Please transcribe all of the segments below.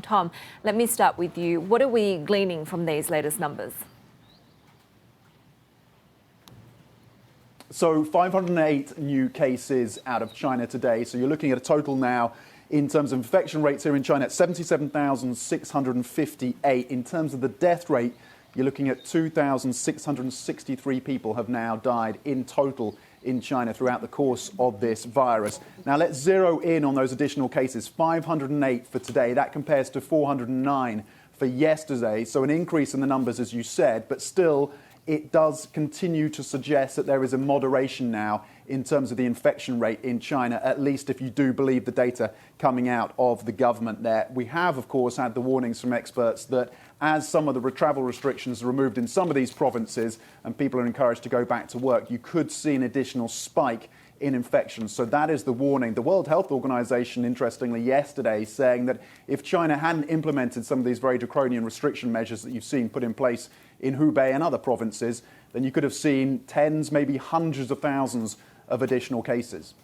Tom, let me start with you. What are we gleaning from these latest numbers? So 508 new cases out of China today. So you're looking at a total now in terms of infection rates here in China at 77,658. In terms of the death rate, you're looking at 2,663 people have now died in total in China throughout the course of this virus. Now let's zero in on those additional cases. 508 for today. That compares to 409 for yesterday. So an increase in the numbers, as you said, but still it does continue to suggest that there is a moderation now in terms of the infection rate in China, at least if you do believe the data coming out of the government there. We have, of course, had the warnings from experts that as some of the travel restrictions are removed in some of these provinces and people are encouraged to go back to work, you could see an additional spike in infections. So that is the warning. The World Health Organization, interestingly, yesterday saying that if China hadn't implemented some of these very draconian restriction measures that you've seen put in place in Hubei and other provinces, then you could have seen tens, maybe hundreds of thousands of additional cases.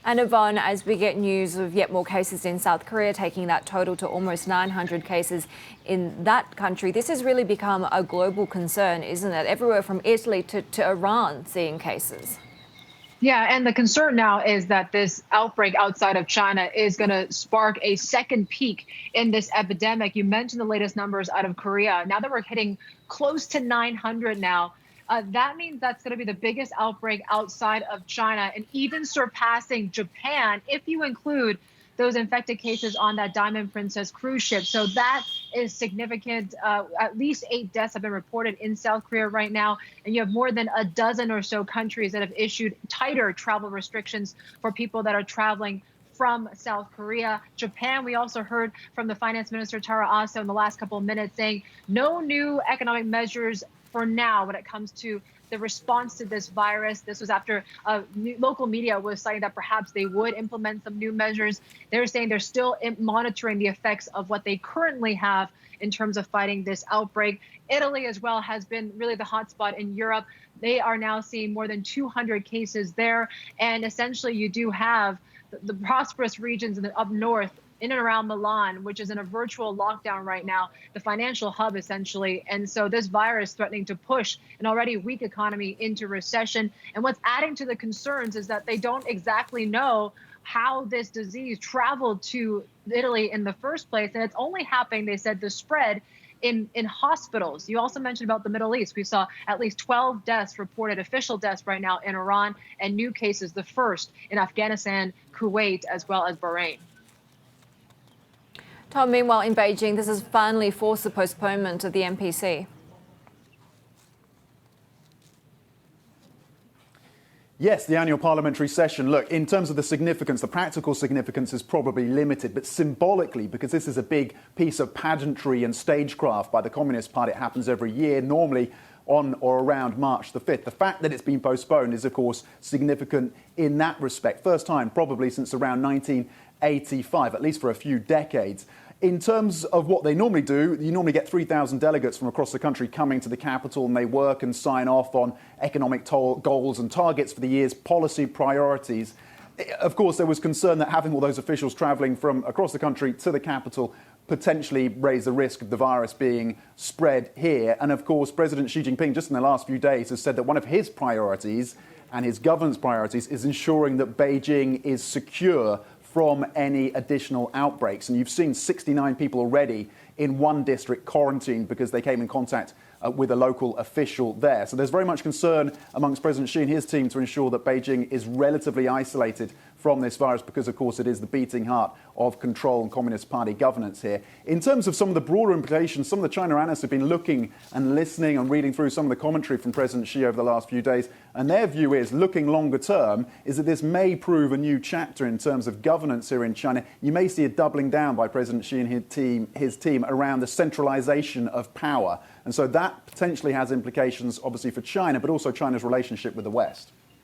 And Yvonne, as we get news of yet more cases in South Korea, taking that total to almost 900 cases in that country, this has really become a global concern, isn't it? Everywhere from Italy to Iran seeing cases. Yeah, and the concern now is that this outbreak outside of China is going to spark a second peak in this epidemic. You mentioned the latest numbers out of Korea. Now that we're hitting close to 900 now, that means that's going to be the biggest outbreak outside of China and even surpassing Japan if you include those infected cases on that Diamond Princess cruise ship. So that is significant. At least 8 deaths have been reported in South Korea right now. And you have more than a dozen or so countries that have issued tighter travel restrictions for people that are traveling from South Korea. Japan, we also heard from the finance minister, Taro Aso, in the last couple of minutes saying no new economic measures for now when it comes to the response to this virus. This was after local media was citing that perhaps they would implement some new measures. They're saying they're still monitoring the effects of what they currently have in terms of fighting this outbreak. Italy as well has been really the hotspot in Europe. They are now seeing more than 200 cases there. And essentially you do have the prosperous regions in the up north in and around Milan, which is in a virtual lockdown right now, the financial hub essentially. And so this virus threatening to push an already weak economy into recession. And what's adding to the concerns is that they don't exactly know how this disease traveled to Italy in the first place. And it's only happening, they said, the spread in hospitals. You also mentioned about the Middle East. We saw at least 12 deaths reported, official deaths right now in Iran, and new cases, the first in Afghanistan, Kuwait, as well as Bahrain. Tom, meanwhile in Beijing, this has finally forced the postponement of the MPC. Yes, the annual parliamentary session. Look, in terms of the significance, the practical significance is probably limited, but symbolically, because this is a big piece of pageantry and stagecraft by the Communist Party, it happens every year, normally on or around March the 5th. The fact that it's been postponed is, of course, significant in that respect. First time probably since around 1985, at least for a few decades. In terms of what they normally do, you normally get 3,000 delegates from across the country coming to the capital, and they work and sign off on economic goals and targets for the year's policy priorities. Of course, there was concern that having all those officials travelling from across the country to the capital potentially raise the risk of the virus being spread here. And of course, President Xi Jinping, just in the last few days, has said that one of his priorities and his government's priorities is ensuring that Beijing is secure from any additional outbreaks. And you've seen 69 people already in one district quarantined because they came in contact with a local official there. So there's very much concern amongst President Xi and his team to ensure that Beijing is relatively isolated from this virus because, of course, it is the beating heart of control and Communist Party governance here. In terms of some of the broader implications, some of the China analysts have been looking and listening and reading through some of the commentary from President Xi over the last few days. And their view is, looking longer term, is that this may prove a new chapter in terms of governance here in China. You may see a doubling down by President Xi and his team around the centralization of power. And so that potentially has implications, obviously, for China, but also China's relationship with the West.